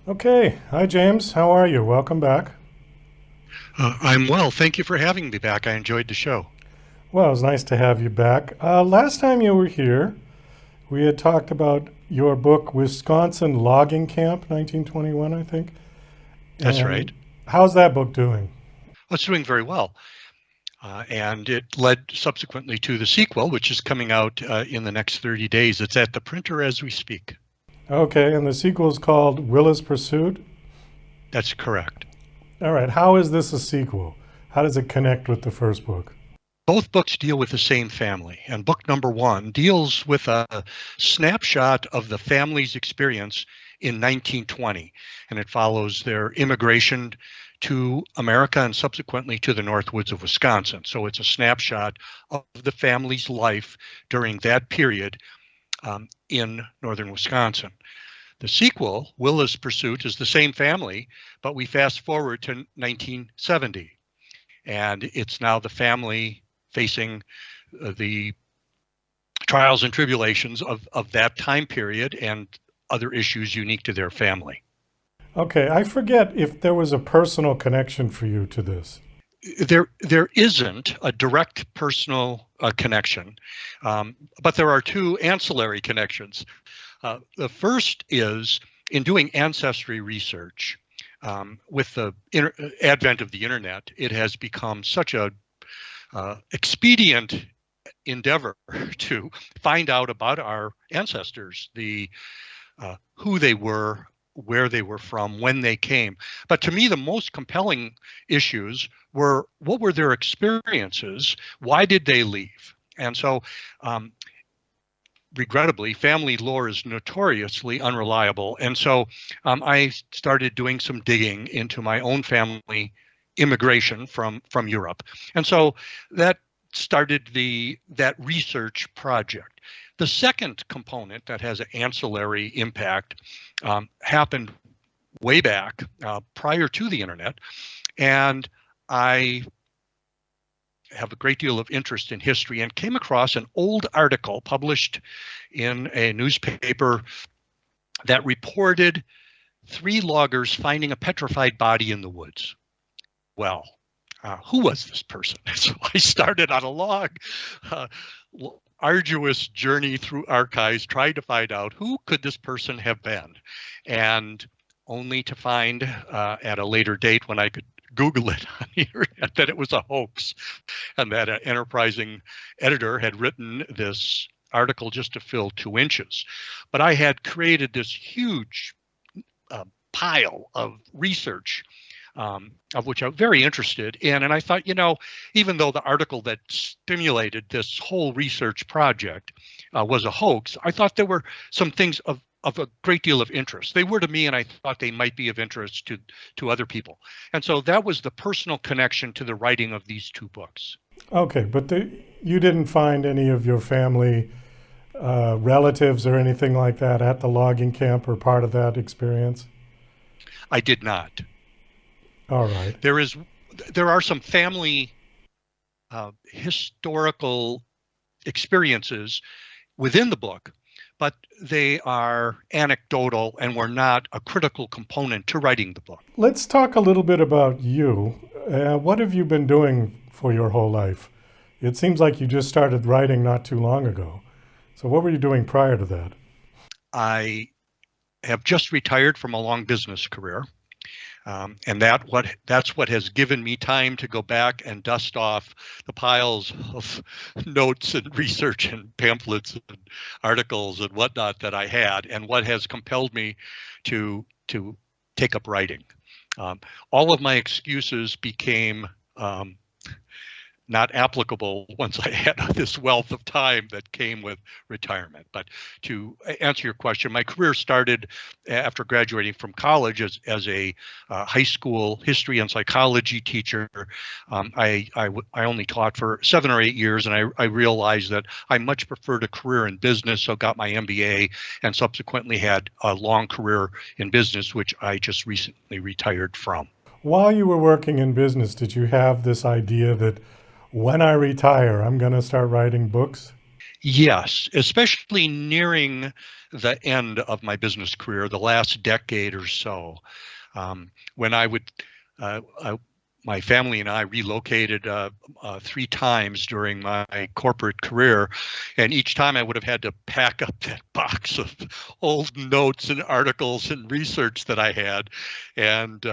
Okay. Hi, James. How are you? Welcome back. I'm well. Thank you for having me back. I enjoyed the show. Well, it was nice to have you back. Last time you were here, we had talked about your book, Wisconsin Logging Camp, 1921, I think. That's right. And how's that book doing? Well, it's doing very well. And it led subsequently to the sequel, which is coming out in the next 30 days. It's at the printer as we speak. Okay, and the sequel is called Willis Pursuit. That's correct. All right, how is this a sequel? How does it connect with the first book? Both books deal with the same family, and book number one deals with a snapshot of the family's experience in 1920, and it follows their immigration to America and subsequently to the Northwoods of Wisconsin. So it's a snapshot of the family's life during that period in northern Wisconsin. The sequel, Willa's Pursuit, is the same family, but we fast forward to 1970, and it's now the family facing the trials and tribulations of that time period and other issues unique to their family. Okay, I forget if there was a personal connection for you to this. There isn't a direct personal connection, but there are two ancillary connections. The first is in doing ancestry research. With the advent of the internet, it has become such a expedient endeavor to find out about our ancestors, the who they were, where they were from, when they came. But to me, the most compelling issues were what were their experiences? Why did they leave? And so, regrettably, family lore is notoriously unreliable. And so I started doing some digging into my own family immigration from Europe. And so that started that research project. The second component that has an ancillary impact happened way back prior to the internet, and I have a great deal of interest in history and came across an old article published in a newspaper that reported three loggers finding a petrified body in the woods. Well, who was this person? So I started on a long, arduous journey through archives, trying to find out who could this person have been, and only to find at a later date when I could Google it on the internet that it was a hoax, and that an enterprising editor had written this article just to fill 2 inches. But I had created this huge pile of research of which I'm very interested in. And I thought, even though the article that stimulated this whole research project was a hoax, I thought there were some things of a great deal of interest. They were to me, and I thought they might be of interest to other people. And so that was the personal connection to the writing of these two books. Okay, but you didn't find any of your family relatives or anything like that at the logging camp or part of that experience? I did not. All right. There are some family historical experiences within the book, but they are anecdotal and were not a critical component to writing the book. Let's talk a little bit about you. What have you been doing for your whole life? It seems like you just started writing not too long ago. So what were you doing prior to that? I have just retired from a long business career. And that's what has given me time to go back and dust off the piles of notes and research and pamphlets and articles and whatnot that I had, and what has compelled me to take up writing. All of my excuses became not applicable once I had this wealth of time that came with retirement. But to answer your question, my career started after graduating from college as a high school history and psychology teacher. I only taught for 7 or 8 years, and I realized that I much preferred a career in business, so got my MBA and subsequently had a long career in business, which I just recently retired from. While you were working in business, did you have this idea that when I retire, I'm going to start writing books? Yes, especially nearing the end of my business career, the last decade or so, when I would, my family and I relocated 3 times during my corporate career, and each time I would have had to pack up that box of old notes and articles and research that I had, and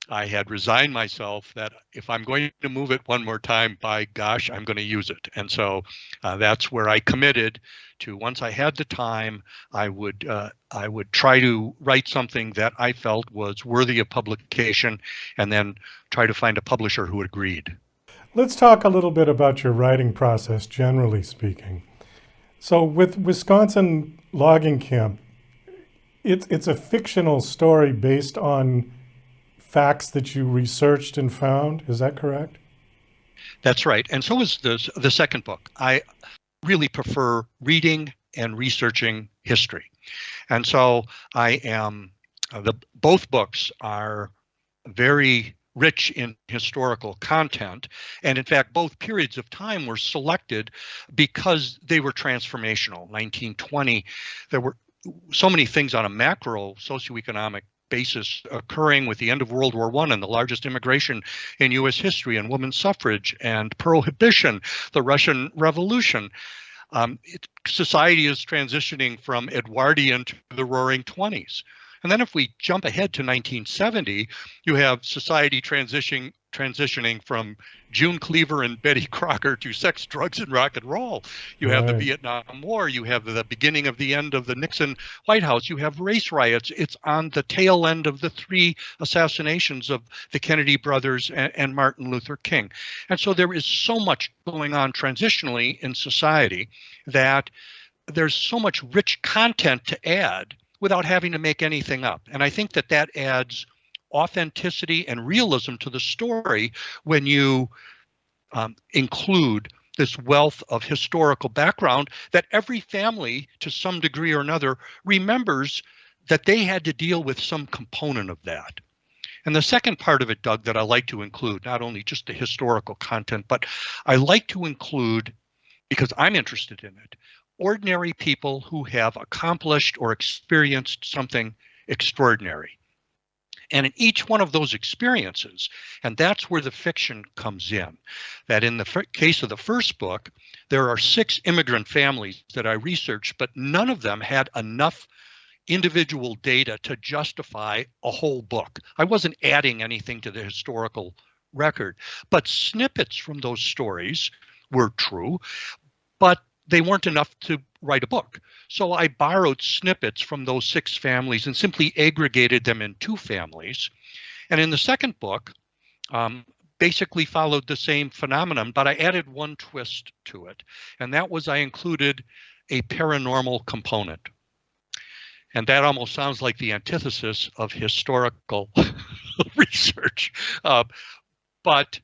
I had resigned myself that if I'm going to move it one more time, by gosh, I'm going to use it. And so that's where I committed to. Once I had the time, I would try to write something that I felt was worthy of publication, and then try to find a publisher who agreed. Let's talk a little bit about your writing process, generally speaking. So, with Wisconsin Logging Camp, it's a fictional story based on facts that you researched and found. Is that correct? That's right. And so is the second book. I really prefer reading and researching history. And so I am, both books are very rich in historical content. And in fact, both periods of time were selected because they were transformational. 1920, there were so many things on a macro socioeconomic basis occurring with the end of World War I and the largest immigration in U.S. history, and women's suffrage and prohibition, the Russian Revolution. Society is transitioning from Edwardian to the Roaring Twenties. And then if we jump ahead to 1970, you have society transitioning from June Cleaver and Betty Crocker to sex, drugs, and rock and roll. You have the Right. Vietnam War. You have the beginning of the end of the Nixon White House. You have race riots. It's on the tail end of the 3 assassinations of the Kennedy brothers and Martin Luther King. And so there is so much going on transitionally in society that there's so much rich content to add without having to make anything up. And I think that that adds authenticity and realism to the story when you include this wealth of historical background that every family, to some degree or another, remembers that they had to deal with some component of that. And the second part of it, Doug, that I like to include, not only just the historical content, but I like to include, because I'm interested in it, ordinary people who have accomplished or experienced something extraordinary. And in each one of those experiences, and that's where the fiction comes in, that in the case of the first book, there are 6 immigrant families that I researched, but none of them had enough individual data to justify a whole book. I wasn't adding anything to the historical record, but snippets from those stories were true, but they weren't enough to write a book. So I borrowed snippets from those 6 families and simply aggregated them in 2 families. And in the second book, basically followed the same phenomenon, but I added one twist to it. And that was I included a paranormal component. And that almost sounds like the antithesis of historical research. But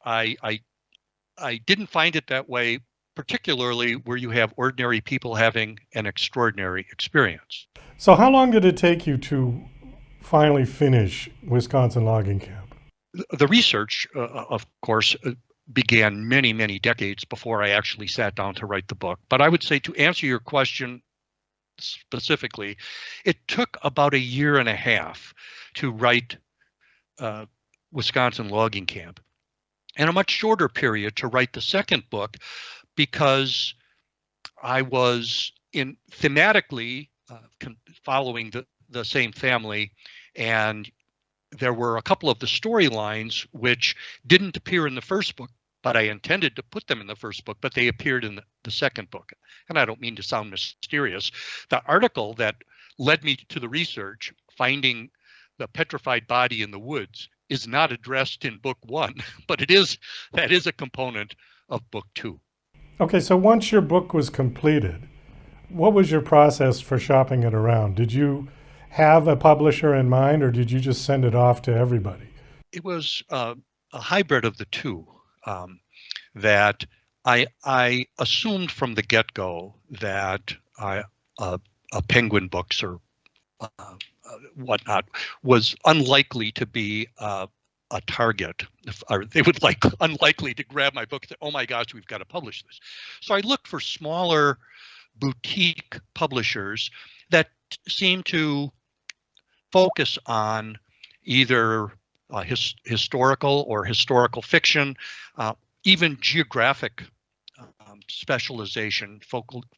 I didn't find it that way, particularly where you have ordinary people having an extraordinary experience. So, how long did it take you to finally finish Wisconsin Logging Camp? The research, of course, began many, many decades before I actually sat down to write the book. But I would say, to answer your question specifically, it took about a year and a half to write Wisconsin Logging Camp, and a much shorter period to write the second book, because I was in thematically following the same family, and there were a couple of the storylines which didn't appear in the first book, but I intended to put them in the first book, but they appeared in the second book. And I don't mean to sound mysterious. The article that led me to the research, finding the petrified body in the woods, is not addressed in book 1, but that is a component of book 2. Okay, so once your book was completed, what was your process for shopping it around? Did you have a publisher in mind, or did you just send it off to everybody? It was a hybrid of the two. That I assumed from the get-go that Penguin Books or whatnot was unlikely to be a target. Or they would unlikely to grab my book. Oh my gosh, we've got to publish this. So I looked for smaller boutique publishers that seem to focus on either historical or historical fiction, even geographic specialization,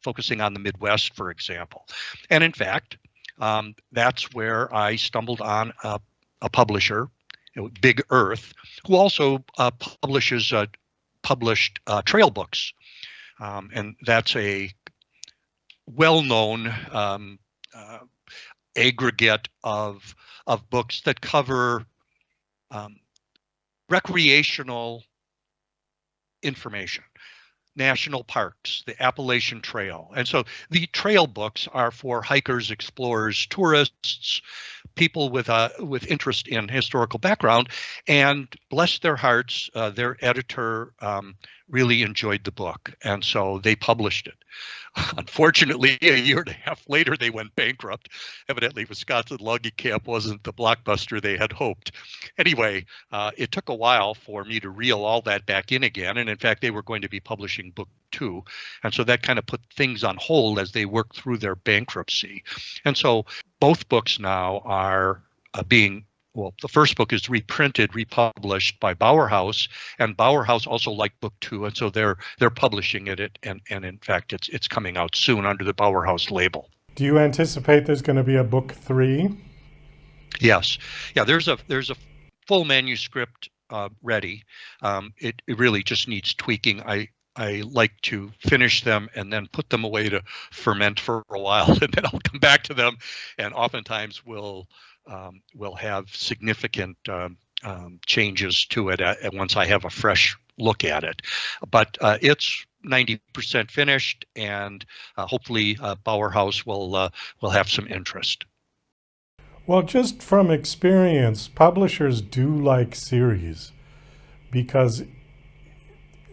focusing on the Midwest, for example. And in fact, that's where I stumbled on a publisher, Big Earth, who also published trail books. And that's a well-known aggregate of books that cover recreational information, national parks, the Appalachian Trail. And so the trail books are for hikers, explorers, tourists, people with interest in historical background. And bless their hearts, their editor really enjoyed the book. And so they published it. Unfortunately, a year and a half later, they went bankrupt. Evidently, Wisconsin Logging Camp wasn't the blockbuster they had hoped. Anyway, it took a while for me to reel all that back in again. And in fact, they were going to be publishing book 2. And so that kind of put things on hold as they worked through their bankruptcy. And so both books now are the first book is reprinted, republished by Bauer House, and Bauer House also liked book 2, and so they're publishing it, and in fact it's coming out soon under the Bauer House label. Do you anticipate there's going to be a book 3? Yes, yeah. There's a full manuscript ready. It really just needs tweaking. I like to finish them and then put them away to ferment for a while, and then I'll come back to them, and oftentimes we'll have significant changes to it once I have a fresh look at it. But it's 90% finished, and hopefully Bauer House will have some interest. Well, just from experience, publishers do like series because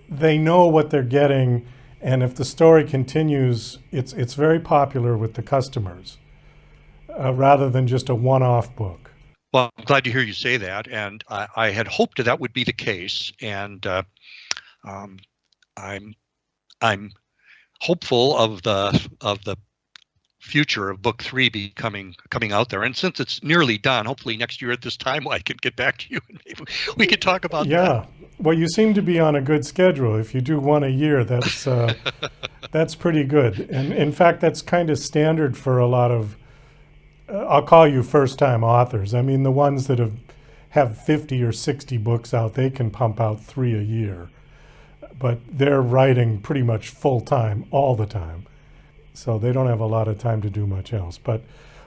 they know what they're getting, and if the story continues, it's very popular with the customers. Rather than just a one-off book. Well, I'm glad to hear you say that, and I had hoped that would be the case, and I'm hopeful of the future of book 3 coming out there. And since it's nearly done, hopefully next year at this time I can get back to you and maybe we could talk about that. Yeah, well, you seem to be on a good schedule. If you do one a year, that's pretty good. And in fact, that's kind of standard for a lot of I'll call you first-time authors. I mean, the ones that have 50 or 60 books out, they can pump out 3 a year. But they're writing pretty much full-time all the time. So they don't have a lot of time to do much else. But,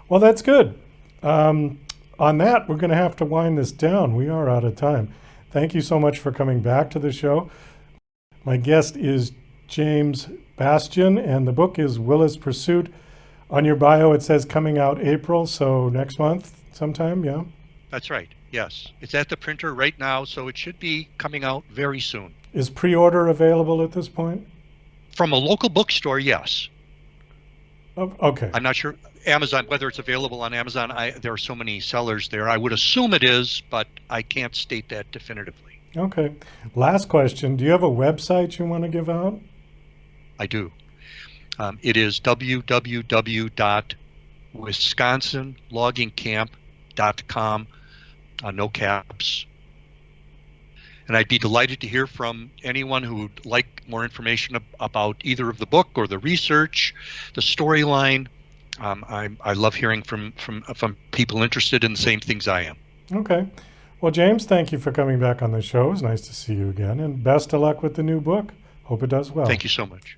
well, that's good. On that, we're going to have to wind this down. We are out of time. Thank you so much for coming back to the show. My guest is James Bastian, and the book is Willis Pursuit. On your bio, it says coming out April, so next month sometime, yeah? That's right, yes. It's at the printer right now, so it should be coming out very soon. Is pre-order available at this point? From a local bookstore, yes. Oh, okay. I'm not sure, Amazon, whether it's available on Amazon. There are so many sellers there. I would assume it is, but I can't state that definitively. Okay. Last question. Do you have a website you want to give out? I do. It is www.wisconsinloggingcamp.com, no caps. And I'd be delighted to hear from anyone who would like more information about either of the book or the research, the storyline. I love hearing from people interested in the same things I am. Okay. Well, James, thank you for coming back on the show. It's nice to see you again, and best of luck with the new book. Hope it does well. Thank you so much.